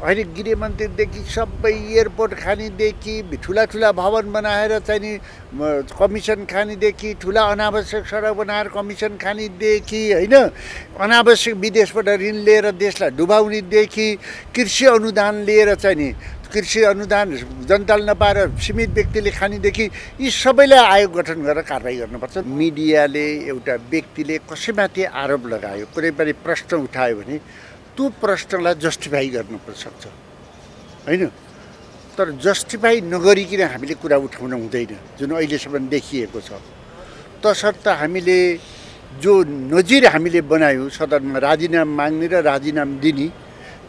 अहिले गृहमन्त्रीदेखि सबै एयरपोर्ट खानीदेखि ठुला ठुला भवन बनाएर चाहिँ नि कमिसन खानीदेखि ठुला अनावश्यक सडक बनाएर कमिसन खानीदेखि होइन अनावश्यक विदेशबाट ऋण लिएर देशलाई डुबाउनेदेखि कृषि अनुदान लिएर चाहिँ नि कृषि अनुदान जनताले नपाएर सीमित व्यक्तिले खानेदेखि यी सबैलाई आयोग गठन गरेर कारबाही गर्नुपर्छ। मिडियाले एउटा व्यक्तिले कसैमाथि आरोप लगायो कुनै पनि प्रश्न उठायो भने त्यो प्रश्नलाई जस्टिफाई गर्नु सक्छ होइन, तर जस्टिफाई नगरिकन हामीले कुरा उठाउन हुँदैन जुन अहिलेसम्म देखिएको छ। तसर्थ हामीले जो नजिर हामीले बनायौँ सदनमा राजीनामा माग्ने र राजीनामा दिने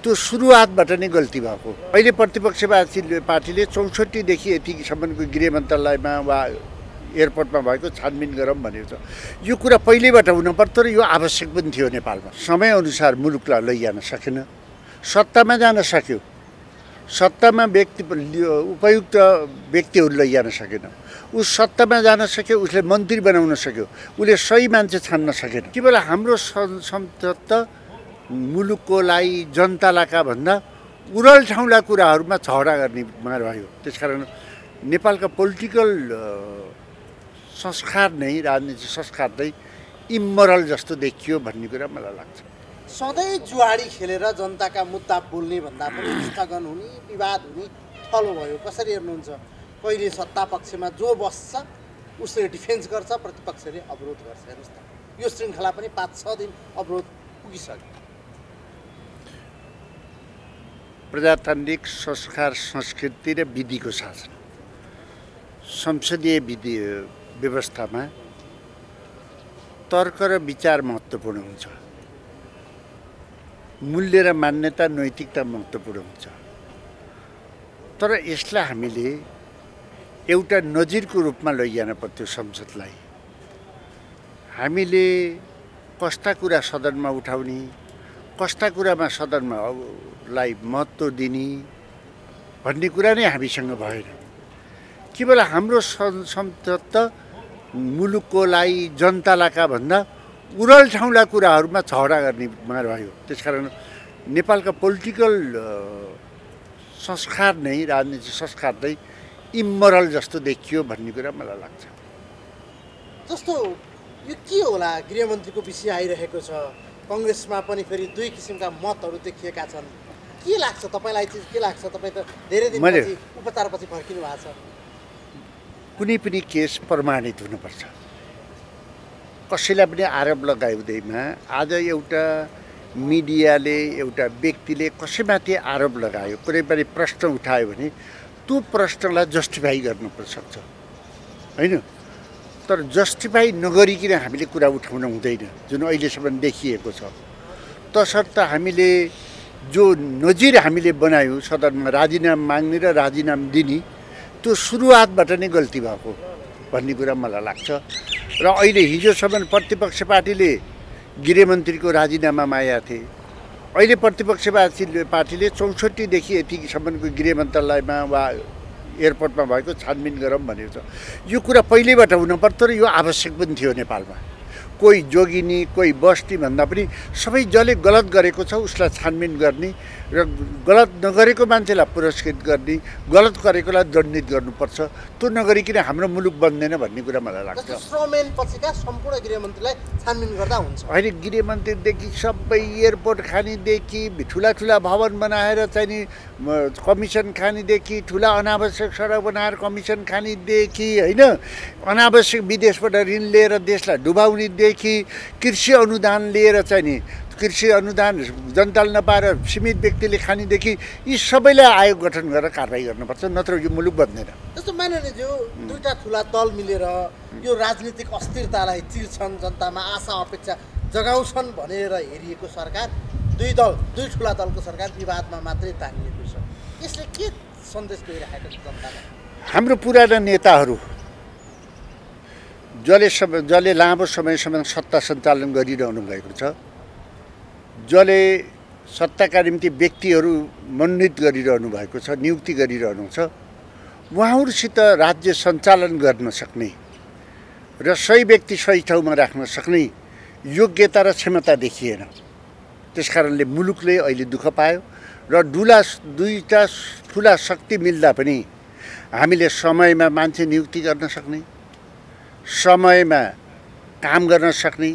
त्यो सुरुवातबाट नै गल्ती भएको। अहिले प्रतिपक्षवादी पार्टीले 64देखि यतिसम्मको गृह मन्त्रालयमा वा एयरपोर्टमा भएको छानबिन गरौँ भनेको छ। यो कुरा पहिल्यैबाट हुनुपर्थ्यो र यो आवश्यक पनि थियो। नेपालमा समयअनुसार मुलुकलाई लैजान सकेन, सत्तामा जान सक्यो, सत्तामा उपयुक्त व्यक्तिहरू लैजान सकेन, ऊ सत्तामा जान सक्यो, उसले मन्त्री बनाउन सक्यो, उसले सही मान्छे छान्न सकेन। के बेला हाम्रो संसद मुलुकको लागि जनतालाका भन्दा उरल ठाउँला कुराहरूमा झगडा गर्ने भयो। त्यसकारण नेपालका पोलिटिकल संस्कार नै राजनीतिक संस्कार नै इमोरल जस्तो देखियो भन्ने कुरा मलाई लाग्छ। सधैँ जुवाडी खेलेर जनताका मुद्दा बोल्ने भन्दा पनि स्थगन हुने विवाद हुने थलो भयो। कसरी हेर्नुहुन्छ? कहिले सत्ता पक्षमा जो बस्छ उसले डिफेन्स गर्छ, प्रतिपक्षले अवरोध गर्छ। हेर्नुहोस् त यो श्रृङ्खला पनि 5-6 दिन अवरोध पुगिसक्यो। प्रजातान्त्रिक संस्कार संस्कृति र विधिको शासन संसदीय विधि व्यवस्थामा तर्क र विचार महत्त्वपूर्ण हुन्छ, मूल्य र मान्यता नैतिकता महत्त्वपूर्ण हुन्छ। तर यसलाई हामीले एउटा नजिरको रूपमा लैजान पर्थ्यो। संसदलाई हामीले कस्ता कुरा सदनमा उठाउने, कस्ता कुरामा सदनमा लाई महत्त्व दिने भन्ने कुरा नै हामीसँग भएन। के बेला हाम्रो संसद त मुलुकको लागि जनतालाका भन्दा उरल ठाउँला कुराहरूमा झगडा गर्ने भयो। त्यसकारण नेपालका पोलिटिकल संस्कार नै राजनीतिक संस्कार नै इमोरल जस्तो देखियो भन्ने कुरा मलाई लाग्छ। जस्तो यो के होला? गृहमन्त्रीको विषय आइरहेको छ, कङ्ग्रेसमा पनि फेरि दुई किसिमका मतहरू देखिएका छन्। के लाग्छ तपाईँलाई? के लाग्छ? तपाईँ त धेरै दिनपछि उपचारपछि फर्किनु भएको छ। कुनै पनि केस प्रमाणित हुनुपर्छ। कसैलाई पनि आरोप लगाउँदैमा आज एउटा मिडियाले एउटा व्यक्तिले कसैमाथि आरोप लगायो कुनै पनि प्रश्न उठायो भने त्यो प्रश्नलाई जस्टिफाई गर्नु सक्छ होइन, तर जस्टिफाई नगरिकन हामीले कुरा उठाउन हुँदैन जुन अहिलेसम्म देखिएको छ। तसर्थ हामीले जो नजिर हामीले बनायौँ सदनमा राजीनामा माग्ने र राजीनामा दिने त्यो सुरुवातबाट नै गल्ती भएको भन्ने कुरा मलाई लाग्छ। र अहिले हिजोसम्म प्रतिपक्ष पार्टीले गृहमन्त्रीको राजीनामा मागेका थिए। अहिले प्रतिपक्षवादी पार्टीले 64देखि यतिसम्मको गृह मन्त्रालयमा वा एयरपोर्टमा भएको छानबिन गरौँ भनेको छ। यो कुरा पहिल्यैबाट हुनुपर्थ्यो र यो आवश्यक पनि थियो। नेपालमा कोही जोगिनी कोही बस्ती भन्दा पनि सबै जसले गलत गरेको छ उसलाई छानबिन गर्ने र गलत नगरेको मान्छेलाई पुरस्कृत गर्ने, गलत गरेकोलाई दण्डित गर्नुपर्छ। त्यो नगरिकन हाम्रो मुलुक बन्दैन भन्ने कुरा मलाई लाग्छ। श्रममेन पछिका सम्पूर्ण गृहमन्त्रीलाई छानबिन गर्दा हुन्छ। अहिले गृहमन्त्रीदेखि सबै एयरपोर्ट खानीदेखि ठुला ठुला भवन बनाएर चाहिँ नि कमिसन खानीदेखि ठुला अनावश्यक सडक बनाएर कमिसन खानीदेखि होइन अनावश्यक विदेशबाट ऋण लिएर देशलाई डुबाउनेदेखि कृषि अनुदान लिएर चाहिँ नि कृषि अनुदान जनताले नपाएर सीमित व्यक्तिले खानेदेखि यी सबैलाई आयोग गठन गरेर कारबाही गर्नुपर्छ, नत्र यो मुलुक बन्दैन। जस्तो माननीयज्यू दुईटा ठुला दल मिलेर यो राजनीतिक अस्थिरतालाई चिर्छन्, जनतामा आशा अपेक्षा जगाउँछन् भनेर हेरिएको सरकार, दुई ठुला दलको सरकार विवादमा मात्रै तानिएको छ। यसले के सन्देश दिइरहेको छ जनतालाई? हाम्रो पुराना नेताहरू जसले लामो समयसम्म सत्ता सञ्चालन गरिरहनु भएको छ, जसले सत्ताका निम्ति व्यक्तिहरू मनोनित गरिरहनु भएको छ, नियुक्ति गरिरहनु छ, उहाँहरूसित राज्य सञ्चालन गर्न सक्ने र सही व्यक्ति सही ठाउँमा राख्न सक्ने योग्यता र क्षमता देखिएन। त्यसकारणले मुलुकले अहिले दुःख पायो र दुईटा ठुला शक्ति मिल्दा पनि हामीले समयमा मान्छे नियुक्ति गर्न सक्ने, समयमा काम गर्न सक्ने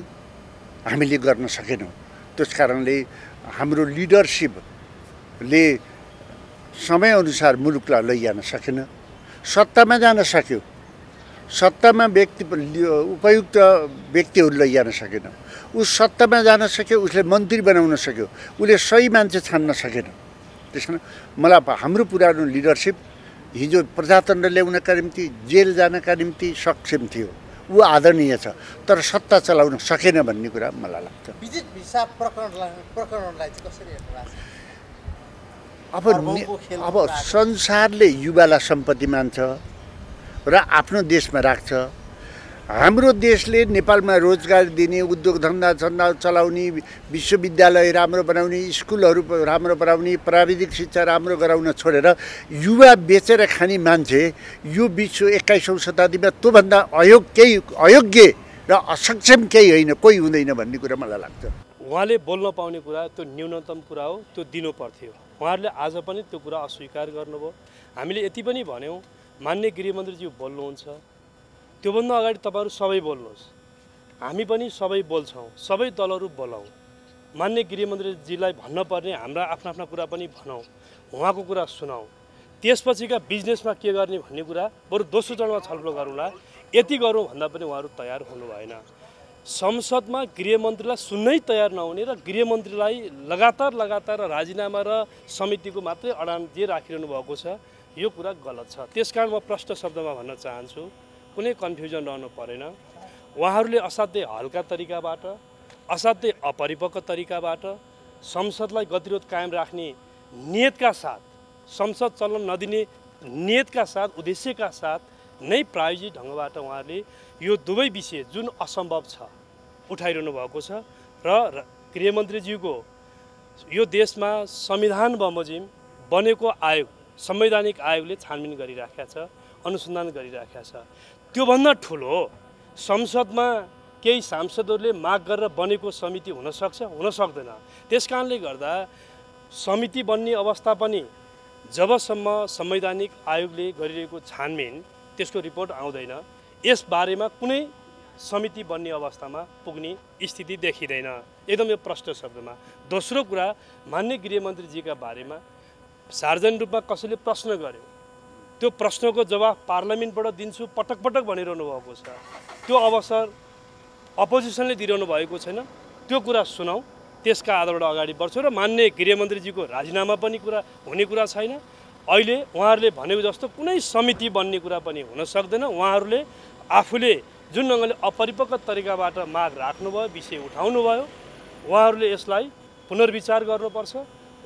हामीले गर्न सकेनौँ। त्यस कारणले हाम्रो लिडरसिपले समयअनुसार मुलुकलाई लैजान सकेन। सत्तामा जान सक्यो, सत्तामा उपयुक्त व्यक्तिहरू लैजान सकेन। ऊ सत्तामा जान सक्यो, उसले मन्त्री बनाउन सक्यो, उसले सही मान्छे छान्न सकेन। त्यस कारण मलाई हाम्रो पुरानो लिडरसिप हिजो प्रजातन्त्र ल्याउनका निम्ति, जेल जानका निम्ति सक्षम थियो, ऊ आदरणीय छ, तर सत्ता चलाउन सकेन भन्ने कुरा मलाई लाग्छ। विजित भिसा प्रकरणलाई चाहिँ कसरी हेर्नु? अब संसारले युवालाई सम्पत्ति मान्छ र आफ्नो देशमा राख्छ। हाम्रो देशले नेपालमा रोजगार दिने, उद्योग धन्दा चलाउने, विश्वविद्यालय राम्रो बनाउने, स्कुलहरू राम्रो बनाउने, प्राविधिक शिक्षा राम्रो गराउन छोडेर युवा बेचेर खाने मान्छे यो 21औं शताब्दीमा त्योभन्दा अयोग्य र असक्षम केही होइन, कोही हुँदैन भन्ने कुरा मलाई लाग्छ। उहाँले बोल्न पाउने कुरा त्यो न्यूनतम कुरा हो, त्यो दिनु पर्थ्यो। उहाँहरूले आज पनि त्यो कुरा अस्वीकार गर्नुभयो। हामीले यति पनि भन्यौँ, माननीय गृहमन्त्रीज्यू बोल्नुहुन्छ, त्योभन्दा अगाडि तपाईँहरू सबै बोल्नुहोस्, हामी पनि सबै बोल्छौँ, सबै दलहरू बोलाउँ। माननीय गृहमन्त्रीजीलाई भन्नुपर्ने हाम्रा आफ्ना आफ्ना कुरा पनि भनौँ, उहाँको कुरा सुनाउँ। त्यसपछिका बिजनेसमा के गर्ने भन्ने कुरा बरु दोस्रो चरणमा छलफल गरौँला। यति गरौँ भन्दा पनि उहाँहरू तयार हुनु भएन। संसदमा गृहमन्त्रीलाई सुन्नै तयार नहुने र गृहमन्त्रीलाई लगातार राजीनामा र समितिको मात्रै अडान जे राखिरहनु भएको छ, यो कुरा गलत छ। त्यसकारण म प्रष्ट शब्दमा भन्न चाहन्छु, कुनै कन्फ्युजन रहनु परेन। उहाँहरूले असाध्यै हल्का तरिकाबाट, असाध्यै अपरिपक्व तरिकाबाट संसदलाई गतिरोध कायम राख्ने नियतका साथ, संसद चल्न नदिने नियतका साथ, उद्देश्यका साथ नै प्रायोजित ढङ्गबाट उहाँहरूले यो दुवै विषय जुन असम्भव छ उठाइरहनु भएको छ। र गृहमन्त्रीज्यूको यो देशमा संविधान बमोजिम बनेको आयोग, संवैधानिक आयोगले छानबिन गरिराखेका छ, अनुसन्धान गरिराखेका छ। त्योभन्दा ठुलो संसदमा केही सांसदहरूले माग गरेर बनेको समिति हुनसक्छ, हुन सक्दैन। त्यसकारणले गर्दा समिति बन्ने अवस्था पनि जबसम्म संवैधानिक आयोगले गरिरहेको छानबिन त्यसको रिपोर्ट आउँदैन, यस बारेमा कुनै समिति बन्ने अवस्थामा पुग्ने स्थिति देखिँदैन, एकदम यो प्रष्ट शब्दमा। दोस्रो कुरा, माननीय गृहमन्त्रीजीका बारेमा सार्वजनिक रूपमा कसैले प्रश्न गर्यो, त्यो प्रश्नको जवाफ पार्लियामेन्टबाट दिन्छु पटक पटक भनिरहनु भएको छ। त्यो अवसर अपोजिसनले दिइरहनु भएको छैन, त्यो कुरा सुनाउँ, त्यसका आधारबाट अगाडि बढ्छौँ। र माननीय गृहमन्त्रीजीको राजीनामा पनि हुने कुरा छैन। अहिले उहाँहरूले भनेको जस्तो कुनै समिति बन्ने कुरा पनि हुन सक्दैन। उहाँहरूले आफूले जुन ढङ्गले अपरिपक्व तरिकाबाट माग राख्नुभयो, विषय उठाउनु भयो, उहाँहरूले यसलाई पुनर्विचार गर्नुपर्छ।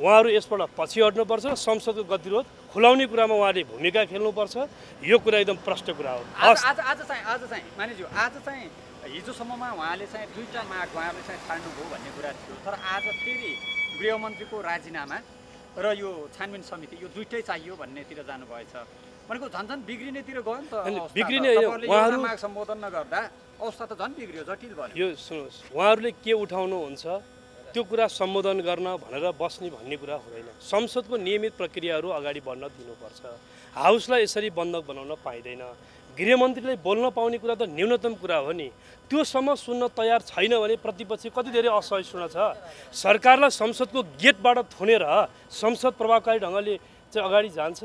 उहाँहरू यसबाट पछि हट्नुपर्छ र संसदको गतिरोध खुलाउने कुरामा उहाँले भूमिका खेल्नुपर्छ। यो कुरा एकदम प्रष्ट कुरा हो। आज चाहिँ मानिज्यू, आज चाहिँ हिजोसम्ममा उहाँले चाहिँ दुईवटा माग उहाँहरूले चाहिँ छाड्नुभयो भन्ने कुरा थियो, तर आज फेरि गृहमन्त्रीको राजीनामा र यो छानबिन समिति यो दुइटै चाहियो भन्नेतिर जानुभएछ भनेको झन् बिग्रिनेतिर गयो नि त। बिग्रिने उहाँहरू माग सम्बोधन नगर्दा अवस्था त झन् बिग्रियो, जटिल भयो। यो सुन्नुहोस्, उहाँहरूले के उठाउनुहुन्छ त्यो कुरा सम्बोधन गर्न भनेर बस्ने भन्ने कुरा हुँदैन। संसदको नियमित प्रक्रियाहरू अगाडि बढ्न दिनुपर्छ। हाउसलाई यसरी बन्धक बनाउन पाइँदैन। गृहमन्त्रीले बोल्न पाउने कुरा त न्यूनतम कुरा हो नि, त्योसम्म सुन्न तयार छैन भने प्रतिपक्ष कति धेरै असहिष्णु छ। सरकारलाई संसदको गेटबाट थुनेर संसद प्रभावकारी ढङ्गले चाहिँ अगाडि जान्छ।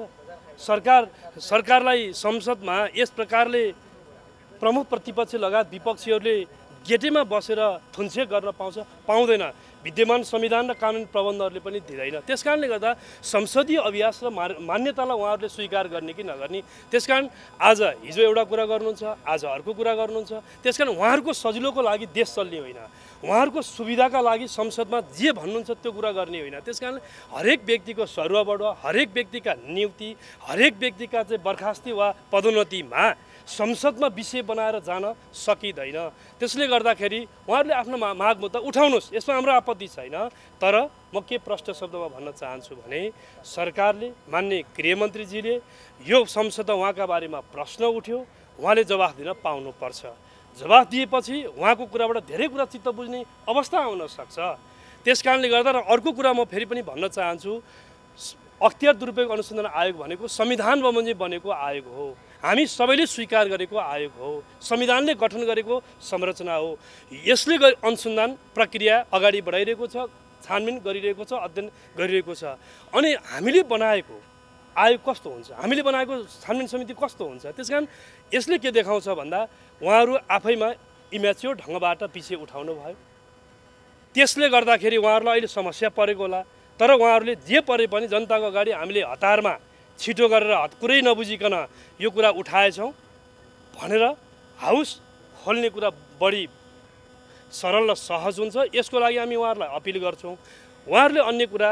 सरकारलाई संसदमा यस प्रकारले प्रमुख प्रतिपक्ष लगायत विपक्षीहरूले गेटैमा बसेर थुनछेक गर्न पाउँदैन। विद्यमान संविधान र कानुन प्रबन्धहरूले पनि दिँदैन। त्यसकारणले गर्दा संसदीय अभ्यास र मान्यतालाई उहाँहरूले स्वीकार गर्ने कि नगर्ने, त्यसकारण आज हिजो एउटा कुरा गर्नुहुन्छ, आज अर्को कुरा गर्नुहुन्छ। त्यसकारण उहाँहरूको सजिलोको लागि देश चल्ने होइन, उहाँहरूको सुविधाका लागि संसदमा जे भन्नुहुन्छ त्यो कुरा गर्ने होइन। त्यसकारण हरेक व्यक्तिको सरुवाबाट, हरेक व्यक्तिका नियुक्ति, हरेक व्यक्तिका चाहिँ बर्खास्ती वा पदोन्नतिमा संसदमा विषय बनाएर जान सकिँदैन। त्यसले गर्दाखेरि उहाँहरूले आफ्नो माग मुद्दा उठाउनुहोस्, यसमा हाम्रो आपत्ति छैन। तर म के प्रष्ट शब्दमा भन्न चाहन्छु भने सरकारले, माननीय गृहमन्त्रीजीले यो संसदमा उहाँका बारेमा प्रश्न उठ्यो, उहाँले जवाफ दिन पाउनुपर्छ। जवाफ दिएपछि उहाँको कुराबाट धेरै कुरा चित्त बुझ्ने अवस्था आउन सक्छ। त्यसकारणले गर्दा र अर्को कुरा म फेरि पनि भन्न चाहन्छु, अख्तियार दुरुपयोग अनुसन्धान आयोग भनेको संविधान बमोजिम बनेको आयोग हो। हामी सबैले स्वीकार गरेको आयोग हो। संविधानले गठन गरेको संरचना हो। यसले अनुसन्धान प्रक्रिया अगाडि बढाइरहेको छ, छानबिन गरिरहेको छ, अध्ययन गरिरहेको छ। अनि हामीले बनाएको आयोग कस्तो हुन्छ, हामीले बनाएको छानबिन समिति कस्तो हुन्छ? त्यसकारण यसले के देखाउँछ भन्दा उहाँहरू आफैमा इम्याच्योर ढङ्गबाट पछि उठाउनु भयो। त्यसले गर्दाखेरि उहाँहरूलाई अहिले समस्या परेको होला। तर उहाँहरूले जे परे पनि जनताको अगाडि हामीले हतारमा छिटो गरेर कुरै नबुझिकन यो कुरा उठाएछौँ भनेर हाउस खोल्ने कुरा बढी सरल र सहज हुन्छ। यसको लागि हामी उहाँहरूलाई अपिल गर्छौँ। उहाँहरूले अन्य कुरा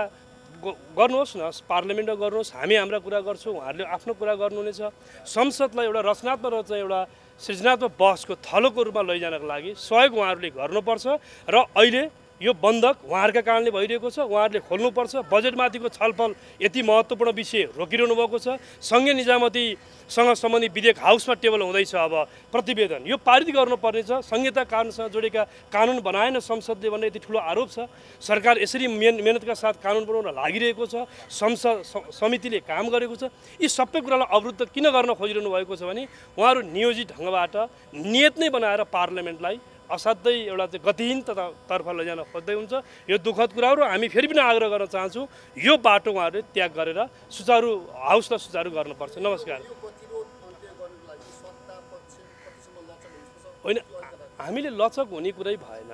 गर्नुहोस् न, पार्लियामेन्टमा गर्नुहोस्, हामी हाम्रा कुरा गर्छौँ, उहाँहरूले आफ्नो कुरा गर्नुहुनेछ। संसदलाई एउटा रचनात्मक र चाहिँ एउटा सृजनात्मक बहसको थलोको रूपमा लैजानको लागि सहयोग उहाँहरूले गर्नुपर्छ। र अहिले यो बन्धक उहाँहरूका कारणले भइरहेको छ, उहाँहरूले खोल्नुपर्छ। बजेटमाथिको छलफल यति महत्त्वपूर्ण विषय रोकिरहनु भएको छ। सङ्घीय निजामतीसँग सम्बन्धित विधेयक हाउसमा टेबल हुँदैछ। अब प्रतिवेदन यो पारित गर्नुपर्नेछ। संहिता कानुनसँग जोडेका कानुन बनाएन संसदले भन्ने यति ठुलो आरोप छ। सरकार यसरी मेहनतका साथ कानुन बनाउन लागिरहेको छ। संसद समितिले काम गरेको छ। यी सबै कुरालाई अवरुद्ध किन गर्न खोजिरहनु भएको छ भने उहाँहरू नियोजित ढङ्गबाट नियत नै बनाएर पार्लियामेन्टलाई असाध्यै एउटा चाहिँ गतिहीनतातर्फ लैजान खोज्दै हुन्छ। यो दुःखद कुरा हो र हामी फेरि पनि आग्रह गर्न चाहन्छौँ यो बाटो उहाँहरूले त्याग गरेर सुचारू हाउसलाई सुचारू गर्नुपर्छ। नमस्कार। होइन, हामीले लचक हुने कुरै भएन।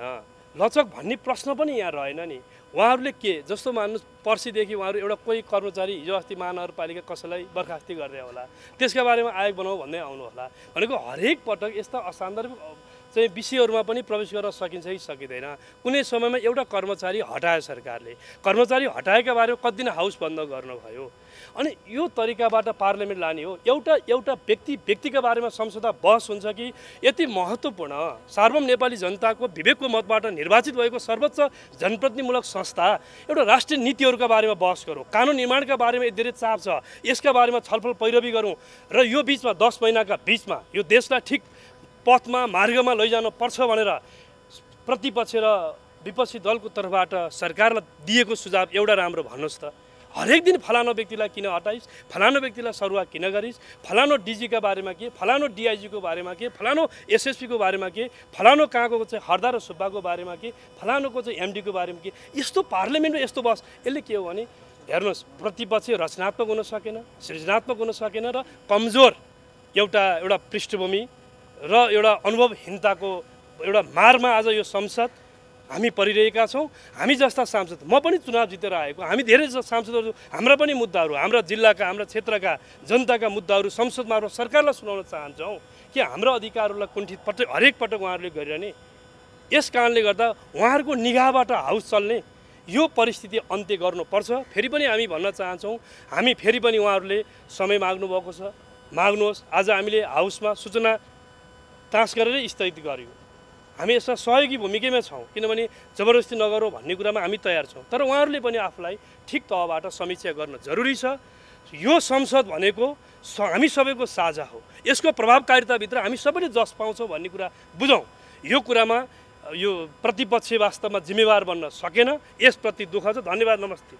लचक भन्ने प्रश्न पनि यहाँ रहेन नि। उहाँहरूले के जस्तो मान्नुहोस् पर्सिदेखि उहाँहरू एउटा कोही कर्मचारी हिजो अस्ति महानगरपालिका कसैलाई बर्खास्ती गर्दै होला, त्यसका बारेमा आयोग बनाऊ भन्दै आउनु होला भनेको हरेक पटक यस्ता असान्दर्भिक चाहिँ विषयहरूमा पनि प्रवेश गर्न सकिन्छ कि सकिँदैन। कुनै समयमा एउटा कर्मचारी हटायो सरकारले, कर्मचारी हटाएका बारेमा कति दिन हाउस बन्द गर्नुभयो। अनि यो तरिकाबाट पार्लियामेन्ट लाने हो। एउटा व्यक्तिका बारेमा संसदमा बहस हुन्छ कि यति महत्त्वपूर्ण सार्वभौम नेपाली जनताको विवेकको मतबाट निर्वाचित भएको सर्वोच्च जनप्रतिनिधिमूलक संस्था एउटा राष्ट्रिय नीतिहरूका बारेमा बहस गरौँ, कानुन निर्माणका बारेमा धेरै चाप छ, यसका बारेमा छलफल पैरवी गरौँ र यो बिचमा 10 महिनाका बिचमा यो देशलाई ठिक पथमा मार्गमा लैजानु पर्छ भनेर प्रतिपक्ष र विपक्षी दलको तर्फबाट सरकारलाई दिएको सुझाव एउटा राम्रो भन्नुहोस् त। हरेक दिन फलानो व्यक्तिलाई किन हटाइस्, फलानो व्यक्तिलाई सरुवा किन गरिस्, फलानो डिजीका बारेमा के, फलानो डिआइजीको बारेमा के, फलानो एसएसपीको बारेमा के, फलानो कहाँको चाहिँ हरदार सुब्बाको बारेमा के, फलानोको चाहिँ एमडीको बारेमा के। यस्तो पार्लियामेन्टमा यस्तो बस यसले के हो भने हेर्नुहोस् प्रतिपक्ष रचनात्मक हुन सकेन, सृजनात्मक हुन सकेन र कमजोर एउटा पृष्ठभूमि र एउटा अनुभवहीनताको एउटा मारमा आज यो संसद हामी परिरहेका छौँ। हामी जस्ता सांसद, म पनि चुनाव जितेर आएको, हामी धेरै सांसदहरू हाम्रा पनि मुद्दाहरू हाम्रा जिल्लाका हाम्रा क्षेत्रका जनताका मुद्दाहरू संसद मार्फत सरकारलाई सुनाउन चाहन्छौँ कि हाम्रा अधिकारहरूलाई कुण्ठित हरेक पटक उहाँहरूले गरिरहने। यस कारणले गर्दा उहाँहरूको निगाहबाट हाउस चल्ने यो परिस्थिति अन्त्य गर्नुपर्छ। फेरि पनि हामी भन्न चाहन्छौँ, हामी फेरि पनि उहाँहरूले समय माग्नुभएको छ, माग्नुहोस्। आज हामीले हाउसमा सूचना तास गरेर स्थगित गर्यौँ। हामी यसमा सहयोगी भूमिकामा छौँ, किनभने जबरजस्ती नगरौँ भन्ने कुरामा हामी तयार छौँ। तर उहाँहरूले पनि आफूलाई ठिक तहबाट समीक्षा गर्न जरुरी छ। यो संसद भनेको हामी सबैको साझा हो। यसको प्रभावकारिताभित्र हामी सबैले जस पाउँछौँ भन्ने कुरा बुझौँ। यो कुरामा यो प्रतिपक्ष वास्तवमा जिम्मेवार बन्न सकेन, यसप्रति दुःख छ। धन्यवाद, नमस्ते।